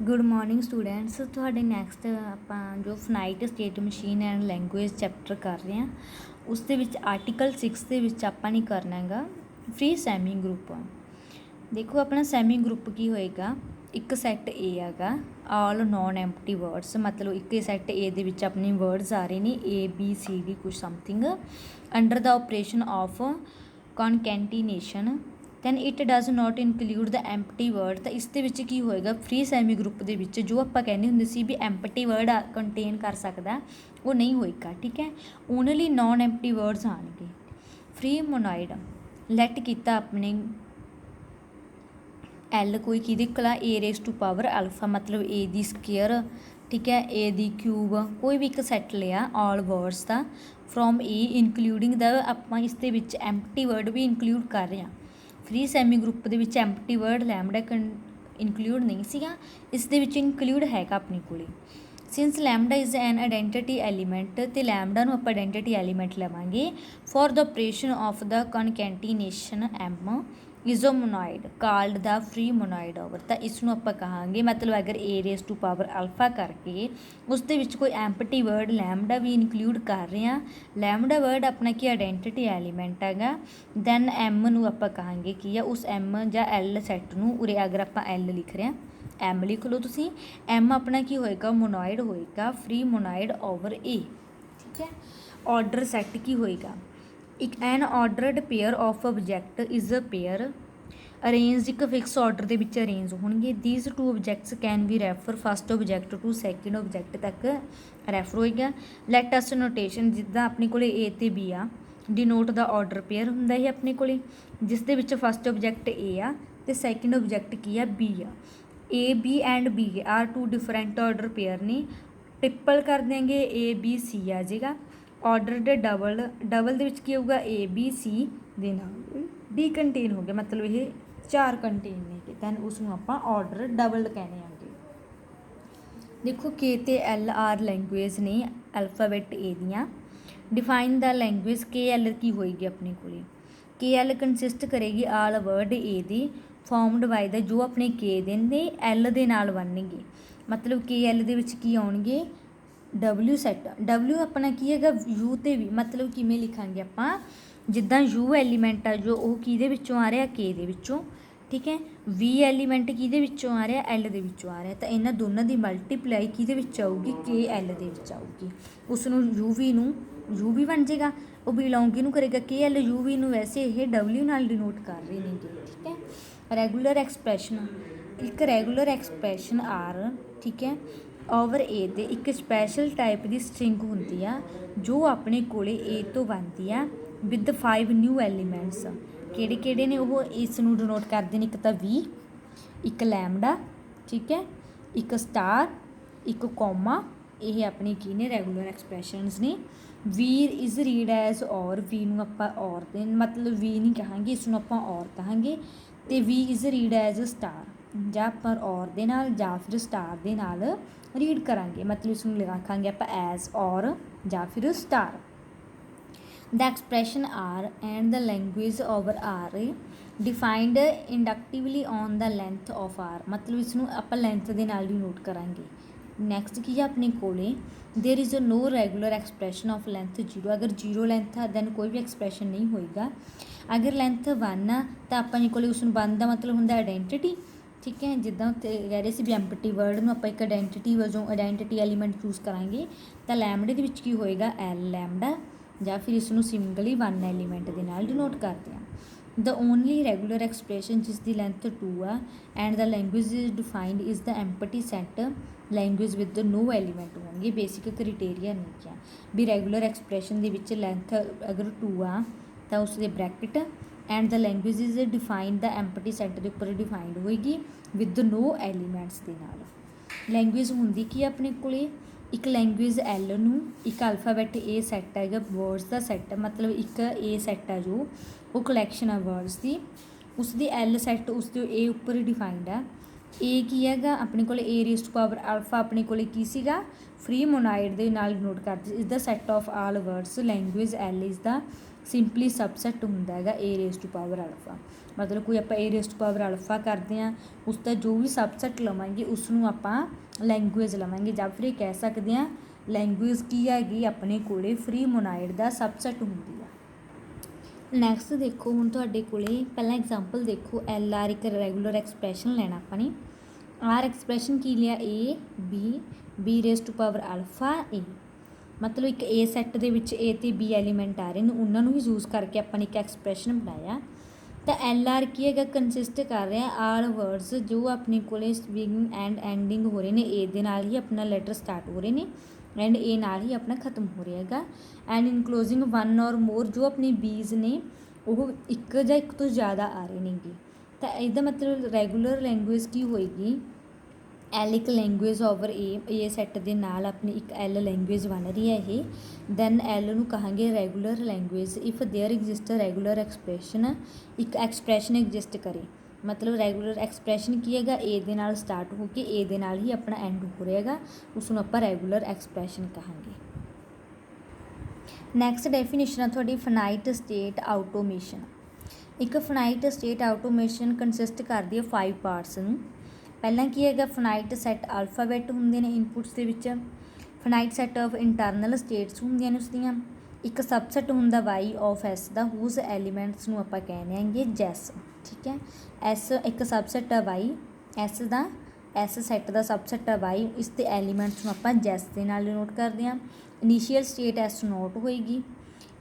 Good morning students. ਤੁਹਾਡੇ next ਆਪਾਂ ਜੋ finite state machine and language chapter ਕਰ ਰਹੇ ਹਾਂ, ਉਸ ਦੇ ਵਿੱਚ ਆਰਟੀਕਲ 6 ਦੇ ਵਿੱਚ ਆਪਾਂ ਨੇ ਕਰਨਾ ਹੈਗਾ ਫ੍ਰੀ ਸੈਮੀ ਗਰੁੱਪ। ਦੇਖੋ ਆਪਣਾ ਸੈਮੀ ਗਰੁੱਪ ਕੀ ਹੋਏਗਾ, ਇੱਕ ਸੈੱਟ ਏ ਹੈਗਾ ਆਲ ਨੋਨ ਐਮਪਟੀ ਵਰਡਸ, ਮਤਲਬ ਇੱਕ ਸੈੱਟ ਏ ਦੇ ਵਿੱਚ ਆਪਣੇ ਵਰਡਸ ਆ ਰਹੇ ਨੇ ABCD ਕੁਛ something under the operation of concatenation, then it does not include the empty word. ਤਾਂ ਇਸ ਦੇ ਵਿੱਚ ਕੀ ਹੋਏਗਾ, ਫ੍ਰੀ ਸੈਮੀ ਗਰੁੱਪ ਦੇ ਵਿੱਚ ਜੋ ਆਪਾਂ ਕਹਿੰਦੇ ਹੁੰਦੇ ਸੀ ਵੀ ਐਮਪਟੀ ਵਰਡ ਕੰਟੇਨ ਕਰ ਸਕਦਾ, ਉਹ ਨਹੀਂ ਹੋਏਗਾ। ਠੀਕ ਹੈ, ਓਨਲੀ ਨੋਨ ਐਮਪਟੀ ਵਰਡਸ ਆਉਣਗੇ। ਫ੍ਰੀ ਮੋਨਾਇਡ ਲੈਟ ਕੀਤਾ ਆਪਣੇ ਐਲ ਕੋਈ ਕਿਹਦੇ ਕੋਲ ਏ ਰੇਸ ਟੂ ਪਾਵਰ ਅਲਫਾ, ਮਤਲਬ ਏ ਦੀ ਸਕੇਅਰ, ਠੀਕ ਹੈ, ਏ ਦੀ ਕਿਊਬ, ਕੋਈ ਵੀ ਇੱਕ ਸੈੱਟ ਲਿਆ ਆਲ ਵਰਡਸ ਦਾ ਫਰੋਮ ਏ ਇਨਕਲੂਡਿੰਗ ਦਾ, ਆਪਾਂ ਇਸ ਦੇ ਵਿੱਚ ਐਮਪਟੀ ਵਰਡ ਵੀ ਇਨਕਲੂਡ ਕਰ ਰਹੇ ਹਾਂ। ਫ੍ਰੀ ਸੈਮੀ ਗਰੁੱਪ ਦੇ ਵਿੱਚ ਐਮਪਟੀ ਵਰਡ ਲੈਮਡਾ ਇਨਕਲੂਡ ਨਹੀਂ ਸੀਗਾ, ਇਸ ਦੇ ਵਿੱਚ ਇਨਕਲੂਡ ਹੈਗਾ ਆਪਣੇ ਕੋਲੇ। Since lambda is an identity element, ਅਤੇ ਲੈਮਡਾ ਨੂੰ ਆਪਾਂ ਆਇਡੈਂਟੀਟੀ ਐਲੀਮੈਂਟ ਲਵਾਂਗੇ for the operation of the concatenation M is a monoid called the free monoid over. ਤਾਂ ਇਸ ਨੂੰ ਆਪਾਂ ਕਹਾਂਗੇ, ਮਤਲਬ ਅਗਰ A raise to power alpha ਕਰਕੇ ਉਸ ਦੇ ਵਿੱਚ ਕੋਈ ਐਮਪਟੀ ਵਰਡ ਲੈਮਡਾ ਵੀ ਇਨਕਲੂਡ ਕਰ ਰਹੇ ਹਾਂ, ਲੈਮਡਾ ਵਰਡ ਆਪਣਾ ਕੀ ਆਇਡੈਂਟੀਟੀ ਐਲੀਮੈਂਟ ਹੈਗਾ, ਦੈਨ ਐਮ ਨੂੰ ਆਪਾਂ ਕਹਾਂਗੇ ਕੀ ਆ, ਉਸ ਐਮ ਜਾਂ ਐਲ ਸੈੱਟ ਨੂੰ, ਉਰੇ ਅਗਰ ਆਪਾਂ ਐਲ ਲਿਖ ਰਹੇ ਹਾਂ ਐਮ ਲਿਖ ਲਓ ਤੁਸੀਂ, ਐਮ ਆਪਣਾ ਕੀ ਹੋਏਗਾ, ਮੋਨਾਇਡ ਹੋਏਗਾ, ਫ੍ਰੀ ਮੋਨਾਇਡ ਓਵਰ ਏ। ਠੀਕ ਹੈ, ਆਰਡਰ ਸੈੱਟ ਕੀ ਹੋਏਗਾ, ਇੱਕ an ordered pair of object is a pair arranged, ਇੱਕ ਫਿਕਸ ਆਰਡਰ ਦੇ ਵਿੱਚ ਅਰੇਂਜ ਹੋਣਗੇ। These two objects can we refer first object to second object ਤੱਕ ਰੈਫਰ ਹੋਏਗਾ। ਲੈਟ ਅਸ ਨੋਟੇਸ਼ਨ, ਜਿੱਦਾਂ ਆਪਣੇ ਕੋਲੇ ਏ ਤੇ ਬੀ ਆ, ਡਿਨੋਟ ਦਾ ਆਰਡਰ ਪੇਅਰ ਹੁੰਦਾ ਹੈ ਆਪਣੇ ਕੋਲੇ, ਜਿਸ ਦੇ ਵਿੱਚ ਫਸਟ ਆਬਜੈਕਟ ਏ ਆ ਅਤੇ ਸੈਕਿੰਡ ਆਬਜੈਕਟ ਕੀ ਆ, ਬੀ ਆ। A B and B are two different order pair ਨੇ, ਟ੍ਰਿਪਲ ਕਰ ਦਿਆਂਗੇ ABC ਆ ਜਾਏਗਾ। ਆਰਡਰ ਦੇ ਡਬਲ ਦੇ ਵਿੱਚ ਕੀ ਹੋਊਗਾ, ABC ਦੇ ਨਾਲ ਡੀ ਕੰਟੇਨ ਹੋ ਗਿਆ, ਮਤਲਬ ਇਹ 4 ਕੰਟੇਨ ਨੇ, ਦੈਨ ਉਸ ਨੂੰ ਆਪਾਂ ਆਰਡਰ ਡਬਲ ਕਹਿੰਦੇ ਆਂਗੇ। ਦੇਖੋ ਕੇ ਤੇ ਐਲ ਆਰ ਲੈਂਗੁਏਜ ਨੇ ਅਲਫਾਬੈਟ ਏ ਦੀਆਂ। ਡਿਫਾਈਨ ਦਾ ਲੈਂਗੁਏਜ ਕੇ ਐਲ ਕੀ ਹੋਏਗੀ ਆਪਣੇ ਕੋਲੇ, ਕੇ ਐਲ ਕੰਸਿਸਟ ਕਰੇਗੀ ਆਲ ਵਰਡ ਏ ਦੀ ਫਾਰਮਡ ਬਾਈ ਦਾ, ਜੋ ਆਪਣੇ ਕੇ ਦੇ ਨੇ ਐਲ ਦੇ ਨਾਲ ਬਣਨਗੇ, ਮਤਲਬ ਕੇ ਐਲ ਦੇ ਵਿੱਚ ਕੀ ਆਉਣਗੇ, W ਸੈੱਟ। W ਆਪਣਾ ਕੀ ਹੈਗਾ, ਯੂ ਤੇ ਵੀ, ਮਤਲਬ ਕਿਵੇਂ ਲਿਖਾਂਗੇ ਆਪਾਂ, ਜਿੱਦਾਂ ਯੂ ਐਲੀਮੈਂਟ ਆ ਜੋ ਉਹ ਕਿਹਦੇ ਵਿੱਚੋਂ ਆ ਰਿਹਾ, ਕੇ ਦੇ ਵਿੱਚੋਂ, ਠੀਕ ਹੈ, ਵੀ ਐਲੀਮੈਂਟ ਕਿਹਦੇ ਵਿੱਚੋਂ ਆ ਰਿਹਾ, ਐਲ ਦੇ ਵਿੱਚੋਂ ਆ ਰਿਹਾ, ਤਾਂ ਇਹਨਾਂ ਦੋਨਾਂ ਦੀ ਮਲਟੀਪਲਾਈ ਕਿਹਦੇ ਵਿੱਚ ਆਊਗੀ, ਕੇ ਐਲ ਦੇ ਵਿੱਚ ਆਊਗੀ। ਉਸ ਨੂੰ ਯੂ ਵੀ ਬਣ ਜਾਏਗਾ, ਉਹ ਬਿਲੋਂਗ ਨੂੰ ਕਰੇਗਾ ਕੇ ਐਲ, ਯੂ ਵੀ ਨੂੰ ਵੈਸੇ ਇਹ W ਨਾਲ ਡਿਨੋਟ ਕਰ ਰਹੇ ਨੇਗੇ। ਠੀਕ ਹੈ, ਰੈਗੂਲਰ ਐਕਸਪ੍ਰੈਸ਼ਨ, ਇੱਕ ਰੈਗੂਲਰ ਐਕਸਪ੍ਰੈਸ਼ਨ ਆਰ, ਠੀਕ ਹੈ, ਓਵਰ ਏ ਦੇ ਇੱਕ ਸਪੈਸ਼ਲ ਟਾਈਪ ਦੀ ਸਟਰਿੰਗ ਹੁੰਦੀ ਆ ਜੋ ਆਪਣੇ ਕੋਲੇ ਏ ਤੋਂ ਬਣਦੀ ਆ ਵਿਦ 5 ਨਿਊ ਐਲੀਮੈਂਟਸ। ਕਿਹੜੇ ਕਿਹੜੇ ਨੇ ਉਹ, ਇਸ ਨੂੰ ਡਿਨੋਟ ਕਰਦੇ ਨੇ, ਇੱਕ ਤਾਂ ਵੀ, ਇੱਕ ਲੈਮਡਾ, ਠੀਕ ਹੈ, ਇੱਕ ਸਟਾਰ, ਇੱਕ ਕੋਮਾ, ਇਹ ਆਪਣੇ ਕੀ ਨੇ, ਰੈਗੂਲਰ ਐਕਸਪ੍ਰੈਸ਼ਨਸ ਨੇ। ਵੀ ਇਜ਼ ਰੀਡ ਐਜ਼ ਔਰ, ਵੀ ਨੂੰ ਆਪਾਂ ਔਰ ਦੇ, ਮਤਲਬ ਵੀ ਨਹੀਂ ਕਹਾਂਗੇ, ਇਸ ਨੂੰ ਆਪਾਂ ਔਰ ਕਹਾਂਗੇ, ਅਤੇ ਵੀ ਇਜ਼ ਰੀਡ ਐਜ਼ ਸਟਾਰ, ਜਾਂ ਆਪਾਂ ਔਰ ਦੇ ਨਾਲ ਜਾਂ ਫਿਰ ਸਟਾਰ ਦੇ ਨਾਲ ਰੀਡ ਕਰਾਂਗੇ, ਮਤਲਬ ਇਸ ਨੂੰ ਲਿਖਾਂਗੇ ਆਪਾਂ ਐਜ਼ ਔਰ ਜਾਂ ਫਿਰ star. The expression R and the language over R defined inductively on the length of R, ਮਤਲਬ ਇਸ ਨੂੰ ਆਪਾਂ ਲੈਂਥ ਦੇ ਨਾਲ ਡਿਨੋਟ ਕਰਾਂਗੇ। ਨੈਕਸਟ ਕੀ ਹੈ ਆਪਣੇ ਕੋਲੇ, there is no regular expression of length 0, ਅਗਰ 0 ਲੈਂਥ ਆ ਦੈਨ ਕੋਈ ਵੀ ਐਕਸਪ੍ਰੈਸ਼ਨ ਨਹੀਂ ਹੋਏਗਾ। ਅਗਰ ਲੈਂਥ 1 ਆ ਤਾਂ ਆਪਾਂ ਨੇ ਕੋਲੇ ਉਸ ਨੂੰ 1 ਦਾ ਮਤਲਬ ਹੁੰਦਾ ਆਇਡੈਂਟੀਟੀ, ਠੀਕ ਹੈ, ਜਿੱਦਾਂ ਉੱਤੇ ਕਹਿ ਰਹੇ ਸੀ ਵੀ ਐਮਪਟੀ ਵਰਡ ਨੂੰ ਆਪਾਂ ਇੱਕ ਆਇਡੈਂਟੀਟੀ ਵਜੋਂ ਆਇਡੈਂਟੀਟੀ ਐਲੀਮੈਂਟ ਚੂਜ਼ ਕਰਾਂਗੇ, ਤਾਂ ਲੈਮਡੇ ਦੇ ਵਿੱਚ ਕੀ ਹੋਏਗਾ, ਐਲ ਲੈਮਡਾ, ਜਾਂ ਫਿਰ ਇਸ ਨੂੰ ਸਿੰਗਲੀ 1 ਐਲੀਮੈਂਟ ਦੇ ਨਾਲ ਡਿਨੋਟ ਕਰਦੇ ਹਾਂ। ਦ ਓਨਲੀ ਰੈਗੂਲਰ ਐਕਸਪ੍ਰੈਸ਼ਨ ਜਿਸ ਦੀ ਲੈਂਥ 2 ਆ and the language is defined is the empty set language with no element ਹੋਣਗੇ। ਬੇਸਿਕ ਕ੍ਰਾਈਟੇਰੀਆ ਨਹੀਂ ਕਿਹਾ ਵੀ ਰੈਗੂਲਰ ਐਕਸਪ੍ਰੈਸ਼ਨ ਦੇ ਵਿੱਚ ਲੈਂਥ ਅਗਰ 2 ਆ ਤਾਂ ਉਸ ਦੇ bracket and the language is defined the empty set ਦੇ ਉੱਪਰ ਡਿਫਾਈਨਡ ਹੋਏਗੀ ਵਿਦ ਨੋ ਐਲੀਮੈਂਟਸ ਦੇ ਨਾਲ। ਲੈਂਗੁਏਜ ਹੁੰਦੀ ਕੀ ਆਪਣੇ ਕੋਲੇ, ਇੱਕ ਲੈਂਗੁਏਜ ਐਲ ਨੂੰ, ਇੱਕ ਅਲਫਾਬੈਟ ਏ ਸੈੱਟ ਹੈਗਾ, ਵਰਡਸ ਦਾ ਸੈੱਟ, ਮਤਲਬ ਇੱਕ ਏ ਸੈੱਟ ਆ ਜੋ ਉਹ ਕਲੈਕਸ਼ਨ ਆ ਵਰਡਸ ਦੀ, ਉਸ ਦੀ ਐਲ ਸੈੱਟ ਉਸ ਦੇ ਏ ਉੱਪਰ ਡਿਫਾਈਨਡ ਆ। ਏ ਕੀ ਹੈਗਾ ਆਪਣੇ ਕੋਲ, ਏ ਰੇਸ ਟੂ ਪਾਵਰ ਅਲਫਾ ਆਪਣੇ ਕੋਲੇ ਕੀ ਸੀਗਾ, ਫ੍ਰੀ ਮੋਨਾਇਡ ਦੇ ਨਾਲ ਡਿਨੋਟ ਕਰਦੇ, ਇਸ ਦਾ set of all words. Language L is the simply subset ਹੁੰਦਾ ਹੈਗਾ A raise to power alpha. ਮਤਲਬ ਕੋਈ ਆਪਾਂ A raise to power alpha ਕਰਦੇ ਹਾਂ, ਉਸ ਦਾ ਜੋ ਵੀ ਸਬਸੈਟ ਲਵਾਂਗੇ ਉਸ ਨੂੰ ਆਪਾਂ ਲੈਂਗੁਏਜ ਲਵਾਂਗੇ, ਜਾਂ ਫਿਰ ਇਹ ਕਹਿ ਸਕਦੇ ਹਾਂ ਲੈਂਗੁਏਜ ਕੀ ਹੈਗੀ ਆਪਣੇ ਕੋਲੇ ਫ੍ਰੀ ਮੋਨਾਇਡ ਦਾ ਸਬਸੈਟ ਹੁੰਦੀ ਆ। ਨੈਕਸਟ ਦੇਖੋ ਹੁਣ ਤੁਹਾਡੇ ਕੋਲੇ ਪਹਿਲਾਂ ਐਗਜ਼ਾਮਪਲ ਦੇਖੋ, ਐਲ ਆਰ ਇੱਕ ਰੈਗੂਲਰ ਐਕਸਪ੍ਰੈਸ਼ਨ ਲੈਣਾ ਆਪਾਂ ਨੇ। ਆਰ ਐਕਸਪ੍ਰੈਸ਼ਨ ਕੀ ਲਿਆ, A B raise to power alpha A. ਮਤਲਬ ਇੱਕ ਏ ਸੈੱਟ ਦੇ ਵਿੱਚ ਏ ਅਤੇ ਬੀ ਐਲੀਮੈਂਟ ਆ ਰਹੇ ਨੇ, ਉਹਨਾਂ ਨੂੰ ਹੀ ਯੂਜ਼ ਕਰਕੇ ਆਪਾਂ ਨੇ ਇੱਕ ਐਕਸਪ੍ਰੈਸ਼ਨ ਬਣਾਇਆ। ਤਾਂ ਐਲ ਆਰ ਕੀ ਹੈਗਾ, ਕੰਸਿਸਟ ਕਰ ਰਿਹਾ ਆਲ ਵਰਡਸ ਜੋ ਆਪਣੇ ਕੋਲੇ ਬਿਗਿਨਿੰਗ ਐਂਡ ਐਂਡਿੰਗ ਹੋ ਰਹੇ ਨੇ, ਏ ਦੇ ਨਾਲ ਹੀ ਆਪਣਾ ਲੈਟਰ ਸਟਾਰਟ ਹੋ ਰਹੇ ਨੇ ਐਂਡ ਏ ਨਾਲ ਹੀ ਆਪਣਾ ਖਤਮ ਹੋ ਰਿਹਾ ਹੈਗਾ। ਐਂਡ ਇਨਕਲੋਜ਼ਿੰਗ ਵਨ ਔਰ ਮੋਰ ਜੋ ਆਪਣੇ ਬੀਜ਼ ਨੇ ਉਹ ਇੱਕ ਜਾਂ ਇੱਕ ਤੋਂ ਜ਼ਿਆਦਾ ਆ ਰਹੇ ਨੇਗੇ। ਤਾਂ ਇਹਦਾ ਮਤਲਬ ਰੈਗੂਲਰ ਲੈਂਗੁਏਜ ਕੀ ਹੋਏਗੀ, ਐਲ ਇੱਕ ਲੈਂਗੁਏਜ ਓਵਰ ਏ ਸੈੱਟ ਦੇ ਨਾਲ ਆਪਣੀ ਇੱਕ ਐਲ ਲੈਂਗੁਏਜ ਬਣ ਰਹੀ ਹੈ ਇਹ। ਦੈਨ ਐਲ ਨੂੰ ਕਹਾਂਗੇ regular language if there exist regular expression, ਇੱਕ ਐਕਸਪ੍ਰੈਸ਼ਨ ਐਗਜ਼ਿਸਟ ਕਰੇ। ਮਤਲਬ ਰੈਗੂਲਰ ਐਕਸਪ੍ਰੈਸ਼ਨ ਕੀ ਹੈਗਾ, ਏ ਦੇ ਨਾਲ ਸਟਾਰਟ ਹੋ ਕੇ ਏ ਦੇ ਨਾਲ ਹੀ ਆਪਣਾ ਐਂਡ ਹੋ ਰਿਹਾ ਹੈਗਾ, ਉਸ ਨੂੰ ਆਪਾਂ ਰੈਗੂਲਰ ਐਕਸਪ੍ਰੈਸ਼ਨ ਕਹਾਂਗੇ। ਨੈਕਸਟ ਡੈਫੀਨੇਸ਼ਨ ਆ ਤੁਹਾਡੀ ਫਨਾਈਟ ਸਟੇਟ ਆਟੋਮੇਸ਼ਨ। ਇੱਕ ਫਨਾਈਟ ਸਟੇਟ ਆਟੋਮੇਸ਼ਨ ਕੰਸਿਸਟ ਕਰਦੀ ਹੈ 5 ਪਾਰਟਸ ਨੂੰ। ਪਹਿਲਾਂ ਕੀ ਹੈਗਾ, ਫਨਾਈਟ ਸੈੱਟ ਅਲਫਾਬੈਟ ਹੁੰਦੇ ਨੇ ਇਨਪੁਟਸ ਦੇ ਵਿੱਚ, finite set of internal states ਹੁੰਦੀਆਂ ਨੇ ਉਸਦੀਆਂ, ਇੱਕ ਸਬਸੈਟ ਹੁੰਦਾ ਵਾਈ ਆਫ ਐਸ ਦਾ ਹੂਜ਼ ਐਲੀਮੈਂਟਸ ਨੂੰ ਆਪਾਂ ਕਹਿੰਦੇ ਆਂਗੇ ਜੈਸ। ਠੀਕ ਹੈ, ਐਸ ਇੱਕ ਸਬਸੈਟ ਆ ਵਾਈ ਐਸ ਦਾ, ਐਸ ਸੈੱਟ ਦਾ ਸਬਸੈਟ ਆ ਵਾਈ, ਇਸ ਦੇ ਐਲੀਮੈਂਟਸ ਨੂੰ ਆਪਾਂ ਜੈਸ ਦੇ ਨਾਲ ਡਿਨੋਟ ਕਰਦੇ ਹਾਂ। ਇਨੀਸ਼ੀਅਲ ਸਟੇਟ ਐਸ ਨੋਟ ਹੋਏਗੀ।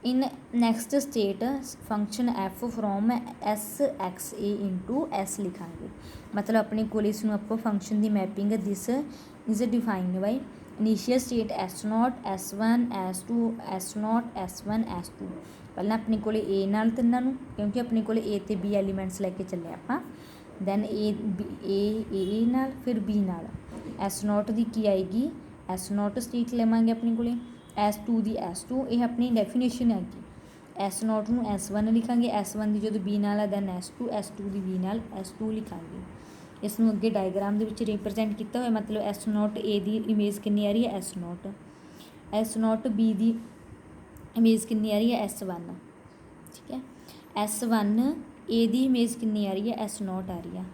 In next state function F from S X A into S ਲਿਖਾਂਗੇ। ਮਤਲਬ ਆਪਣੇ ਕੋਲ ਇਸ ਨੂੰ ਆਪਾਂ ਫੰਕਸ਼ਨ ਦੀ mapping this is defined by initial state S naught, S one, S two, S naught, S one, S two. ਪਹਿਲਾਂ ਆਪਣੇ ਕੋਲ ਏ ਨਾਲ ਤਿੰਨਾਂ ਨੂੰ, ਕਿਉਂਕਿ ਆਪਣੇ ਕੋਲ ਏ ਅਤੇ ਬੀ ਐਲੀਮੈਂਟਸ ਲੈ ਕੇ ਚੱਲੇ ਆਪਾਂ। ਦੈਨ ਏ ਨਾਲ, ਫਿਰ ਬੀ ਨਾਲ। ਐਸ ਨੋਟ ਦੀ ਕੀ ਆਏਗੀ, ਐਸ ਨੋਟ ਸਟੇਟ ਲਵਾਂਗੇ ਆਪਣੇ ਕੋਲੇ, ਐਸ ਟੂ ਦੀ ਐਸ ਟੂ, ਇਹ ਆਪਣੀ ਡੈਫੀਨੇਸ਼ਨ ਹੈਗੀ। ਐਸ ਨੋਟ ਨੂੰ ਐਸ ਵਨ ਲਿਖਾਂਗੇ, ਐਸ ਵਨ ਦੀ ਜਦੋਂ ਬੀ ਨਾਲ ਆ ਦੈਨ ਐਸ ਟੂ ਦੀ ਬੀ ਨਾਲ ਐਸ ਟੂ ਲਿਖਾਂਗੇ। ਇਸ ਨੂੰ ਅੱਗੇ ਡਾਇਗਰਾਮ ਦੇ ਵਿੱਚ ਰਿਪਰਜੈਂਟ ਕੀਤਾ ਹੋਇਆ, ਮਤਲਬ ਐਸ ਨੋਟ ਏ ਦੀ ਇਮੇਜ ਕਿੰਨੀ ਆ ਰਹੀ ਹੈ, ਐਸ ਨੋਟ ਬੀ ਦੀ ਇਮੇਜ ਕਿੰਨੀ ਆ ਰਹੀ ਹੈ, ਐਸ ਵਨ। ਠੀਕ ਹੈ, ਐਸ ਵਨ ਏ ਦੀ ਇਮੇਜ ਕਿੰਨੀ ਆ ਰਹੀ ਹੈ, ਐਸ ਨੋਟ ਆ ਰਹੀ ਆ।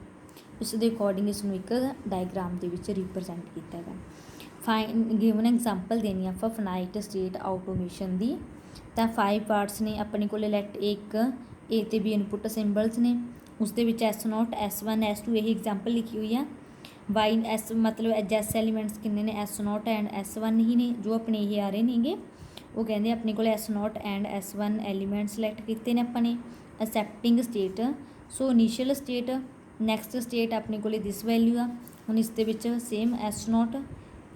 ਉਸ ਦੇ ਅਕੋਰਡਿੰਗ ਇਸ ਨੂੰ ਇੱਕ ਡਾਇਗਰਾਮ ਦੇ ਵਿੱਚ ਰਿਪਰਜੈਂਟ ਕੀਤਾ ਹੈਗਾ। ਗਿਵਨ ਐਗਜ਼ਾਮਪਲ ਦੇਣੀ ਆਪਾਂ ਫਨਾਈਟ ਸਟੇਟ ਆਟੋਮੇਸ਼ਨ ਦੀ। ਤਾਂ 5 ਪਾਰਟਸ ਨੇ ਆਪਣੇ ਕੋਲ, ਲੈਟ ਇੱਕ ਏ ਅਤੇ ਬੀ ਇਨਪੁੱਟ ਸਿੰਬਲਸ ਨੇ, ਉਸ ਦੇ ਵਿੱਚ S naught, S one, S two ਇਹੀ ਐਗਜ਼ਾਮਪਲ ਲਿਖੀ ਹੋਈ ਆ। ਵਾਈ ਐਸ ਮਤਲਬ ਜੈਸ ਐਲੀਮੈਂਟਸ ਕਿੰਨੇ ਨੇ, S naught and S one ਹੀ ਨੇ ਜੋ ਆਪਣੇ ਇਹ ਆ ਰਹੇ ਨੇਗੇ। ਉਹ ਕਹਿੰਦੇ ਆਪਣੇ ਕੋਲ S naught and S one element select ਕੀਤੇ ਨੇ ਆਪਾਂ ਨੇ। Accepting state, so initial state, next state ਆਪਣੇ ਕੋਲ ਦਿਸ ਵੈਲਿਊ ਆ। ਹੁਣ ਇਸ ਦੇ ਵਿੱਚ same S naught,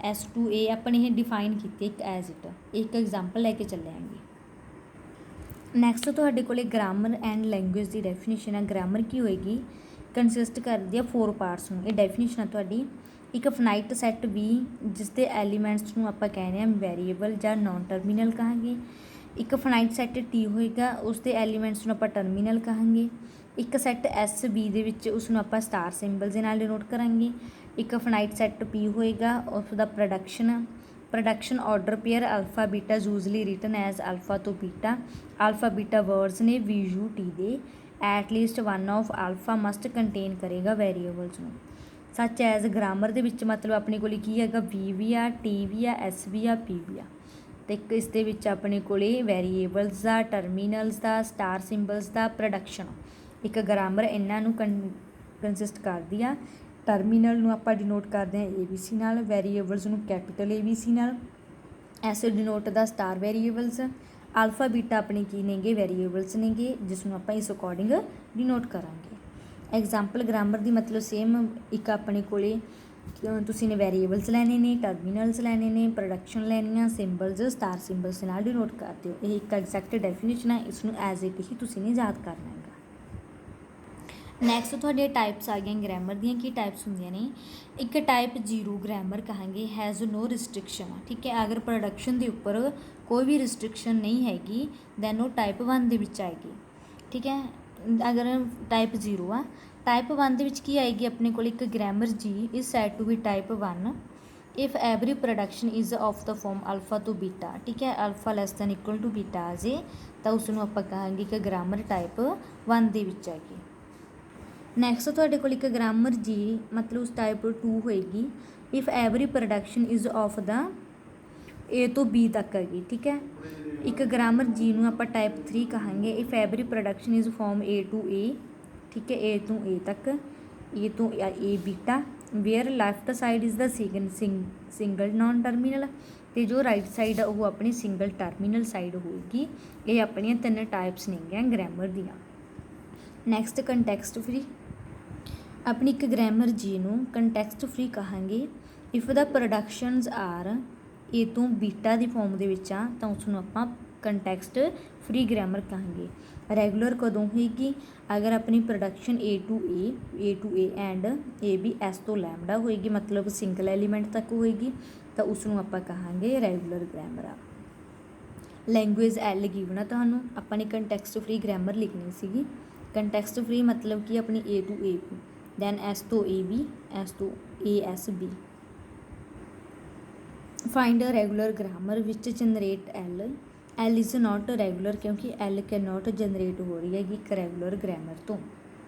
S two A ਆਪਣੇ ਇਹ ਡਿਫਾਈਨ ਕੀਤੀ ਇੱਕ ਐਜ਼ ਇਟ, ਇੱਕ ਐਗਜ਼ਾਮਪਲ ਲੈ ਕੇ ਚੱਲਿਆਂਗੇ। ਨੈਕਸਟ ਤੁਹਾਡੇ ਕੋਲ grammar and language the definition ਹੈ। ਗ੍ਰਾਮਰ ਕੀ ਹੋਏਗੀ, ਕੰਸਿਸਟ ਕਰਦੀ ਆ 4 ਪਾਰਟਸ ਨੂੰ। ਇਹ ਡੈਫੀਨੇਸ਼ਨ ਆ ਤੁਹਾਡੀ। ਇੱਕ ਫਨਾਈਟ ਸੈੱਟ ਵੀ ਜਿਸ ਦੇ ਐਲੀਮੈਂਟਸ ਨੂੰ ਆਪਾਂ ਕਹਿੰਦੇ ਹਾਂ ਵੈਰੀਏਬਲ ਜਾਂ ਨੋਨ ਟਰਮੀਨਲ ਕਹਾਂਗੇ। ਇੱਕ ਫਨਾਈਟ ਸੈੱਟ ਟੀ ਹੋਏਗਾ, ਉਸ ਦੇ ਐਲੀਮੈਂਟਸ ਨੂੰ ਆਪਾਂ ਟਰਮੀਨਲ ਕਹਾਂਗੇ। ਇੱਕ ਸੈੱਟ ਐਸ ਬੀ ਦੇ ਵਿੱਚ ਉਸ ਨੂੰ ਆਪਾਂ ਸਟਾਰ ਸਿੰਬਲ ਦੇ ਨਾਲ ਡਿਨੋਟ ਕਰਾਂਗੇ। ਇੱਕ ਫਨਾਈਟ ਸੈੱਟ ਪੀ ਹੋਏਗਾ, ਉਸ ਦਾ ਪ੍ਰੋਡਕਸ਼ਨ ਆਰਡਰ ਪੇਅਰ ਅਲਫਾ ਬੀਟਾ ਯੂਜ਼ਲੀ ਰਿਟਨ ਐਜ਼ ਅਲਫਾ ਤੋਂ ਬੀਟਾ। ਅਲਫਾ ਬੀਟਾ ਵਰਡਸ ਨੇ ਵੀ ਯੂ ਟੀ ਦੇ। At least one of alpha must contain ਕਰੇਗਾ ਵੈਰੀਏਬਲਸ ਨੂੰ। ਸੱਚ ਐਜ਼ ਗ੍ਰਾਮਰ ਦੇ ਵਿੱਚ ਮਤਲਬ ਆਪਣੇ ਕੋਲ ਕੀ ਹੈਗਾ, ਵੀ ਆ, ਟੀ ਵੀ ਆ, ਐਸ ਵੀ ਆ, ਪੀ ਵੀ ਆ। ਅਤੇ ਇੱਕ ਇਸ ਦੇ ਵਿੱਚ ਆਪਣੇ ਕੋਲ ਵੈਰੀਏਬਲਸ ਦਾ, ਟਰਮੀਨਲਸ ਦਾ, ਸਟਾਰ ਸਿੰਬਲਸ ਦਾ, ਪ੍ਰੋਡਕਸ਼ਨ। ਇੱਕ ਗ੍ਰਾਮਰ ਇਹਨਾਂ ਨੂੰ ਕੰਸਿਸਟ ਕਰਦੀ ਆ। ਟਰਮੀਨਲ ਨੂੰ ਆਪਾਂ ਡਿਨੋਟ ਕਰਦੇ ਹਾਂ ਏ ਬੀ ਸੀ ਨਾਲ, ਵੈਰੀਏਬਲਸ ਨੂੰ ਕੈਪੀਟਲ ਏ ਬੀ ਸੀ ਨਾਲ, ਐਸ ਡਿਨੋਟ ਦਾ ਸਟਾਰ ਵੈਰੀਏਬਲਸ। ਅਲਫਾ ਬੀਟਾ ਆਪਣੇ ਕੀ ਨੇਗੇ, ਵੈਰੀਏਬਲਸ ਨੇਗੇ, ਜਿਸ ਨੂੰ ਆਪਾਂ ਇਸ ਅਕੋਰਡਿੰਗ ਡਿਨੋਟ ਕਰਾਂਗੇ। ਐਗਜ਼ਾਮਪਲ ਗ੍ਰਾਮਰ ਦੀ ਮਤਲਬ ਸੇਮ ਇੱਕ ਆਪਣੇ ਕੋਲ ਤੁਸੀਂ ਨੇ ਵੈਰੀਏਬਲਸ ਲੈਣੇ ਨੇ, ਟਰਮੀਨਲਸ ਲੈਣੇ ਨੇ, ਪ੍ਰੋਡਕਸ਼ਨ ਲੈਣੀ ਆ, ਸਿੰਬਲਸ ਸਟਾਰ ਸਿੰਬਲਸ ਦੇ ਨਾਲ ਡਿਨੋਟ ਕਰ ਦਿਓ। ਇਹ ਇੱਕ ਐਗਜ਼ੈਕਟ ਡੈਫੀਨੇਸ਼ਨ ਹੈ, ਇਸ ਨੂੰ ਐਜ਼ ਇਟ ਹੀ ਤੁਸੀਂ ਨੇ ਯਾਦ ਕਰਨਾ ਹੈਗਾ। ਨੈਕਸਟ ਤੁਹਾਡੀਆਂ ਟਾਈਪਸ ਆ ਗਈਆਂ ਗ੍ਰਾਮਰ ਦੀਆਂ। ਕੀ ਟਾਈਪਸ ਹੁੰਦੀਆਂ ਨੇ, ਇੱਕ ਟਾਈਪ 0 ਗ੍ਰਾਮਰ ਕਹਾਂਗੇ, ਹੈਜ਼ ਨੋ ਰਿਸਟ੍ਰਿਕਸ਼ਨ। ਠੀਕ ਹੈ, ਅਗਰ ਪ੍ਰੋਡਕਸ਼ਨ ਦੇ ਉੱਪਰ ਕੋਈ ਵੀ ਰਿਸਟ੍ਰਿਕਸ਼ਨ ਨਹੀਂ ਹੈਗੀ ਦੈਨ ਉਹ ਟਾਈਪ 1 ਦੇ ਵਿੱਚ ਆਏਗੀ। ਠੀਕ ਹੈ, ਅਗਰ ਟਾਈਪ 0 ਆ, ਟਾਈਪ 1 ਦੇ ਵਿੱਚ ਕੀ ਆਏਗੀ ਆਪਣੇ ਕੋਲ, ਇੱਕ grammar G is said to be type 1 if every production is of the form alpha ਤੋਂ ਬੀਟਾ, ਠੀਕ ਹੈ, alpha less than equal to beta ਆ ਜੇ ਤਾਂ ਉਸ ਨੂੰ ਆਪਾਂ ਕਹਾਂਗੇ ਕਿ ਗ੍ਰਾਮਰ ਟਾਈਪ 1 ਦੇ ਵਿੱਚ ਆ ਗਈ। ਨੈਕਸਟ ਤੁਹਾਡੇ ਕੋਲ ਇੱਕ ਗ੍ਰਾਮਰ ਜੀ ਮਤਲਬ ਉਸ ਟਾਈਪ 2 ਹੋਏਗੀ। If every production is of the A ਤੋਂ ਬੀ ਤੱਕ ਹੈਗੀ, ਠੀਕ ਹੈ। ਇੱਕ ਗ੍ਰਾਮਰ ਜੀ ਨੂੰ ਆਪਾਂ ਟਾਈਪ 3 ਕਹਾਂਗੇ। If every production is from A to A, ਠੀਕ ਹੈ, ਏ ਤੋਂ ਏ ਤੱਕ, ਏ ਤੋਂ A beta, where left side is the single non terminal, ਅਤੇ ਜੋ ਰਾਈਟ ਸਾਈਡ ਆ ਉਹ ਆਪਣੀ ਸਿੰਗਲ ਟਰਮੀਨਲ ਸਾਈਡ ਹੋਏਗੀ। ਇਹ ਆਪਣੀਆਂ 3 ਟਾਈਪਸ ਨੇਗੀਆਂ ਗ੍ਰਾਮਰ ਦੀਆਂ। Next context free. ਆਪਣੀ ਇੱਕ ਗ੍ਰਾਮਰ ਜੀ ਨੂੰ ਕੰਟੈਕਸਟ ਫਰੀ ਕਹਾਂਗੇ। If the productions are A ਤੋਂ ਬੀਟਾ ਦੀ ਫੋਰਮ ਦੇ ਵਿੱਚ ਆ ਤਾਂ ਉਸ ਨੂੰ ਆਪਾਂ ਕੰਟੈਕਸਟ ਫਰੀ ਗ੍ਰਾਮਰ ਕਹਾਂਗੇ। ਰੈਗੂਲਰ ਕਦੋਂ ਹੋਏਗੀ? ਅਗਰ ਆਪਣੀ production A to A and A B S ਤੋਂ ਲੈਮਡਾ ਹੋਏਗੀ, ਮਤਲਬ ਸਿੰਗਲ ਐਲੀਮੈਂਟ ਤੱਕ ਹੋਏਗੀ, ਤਾਂ ਉਸ ਨੂੰ ਆਪਾਂ ਕਹਾਂਗੇ ਰੈਗੂਲਰ ਗ੍ਰਾਮਰ ਆ। ਲੈਂਗੁਏਜ ਐਲ ਗਿਵਨ ਆ ਤੁਹਾਨੂੰ, ਆਪਾਂ ਨੇ ਕੰਟੈਕਸਟ ਫਰੀ ਗ੍ਰਾਮਰ ਲਿਖਣੀ ਸੀਗੀ। ਕੰਟੈਕਸਟ ਫਰੀ ਮਤਲਬ ਕਿ ਆਪਣੀ A to A B, then S ਤੋਂ ਏ ਬੀ, ਐਸ ਤੋਂ A S B. Find a regular grammar ਵਿੱਚ generate L is not regular, ਕਿਉਂਕਿ ਐਲ ਕੈਨ ਨੋਟ ਜਨਰੇਟ ਹੋ ਰਹੀ ਹੈਗੀ ਇੱਕ ਰੈਗੂਲਰ ਗ੍ਰਾਮਰ ਤੋਂ।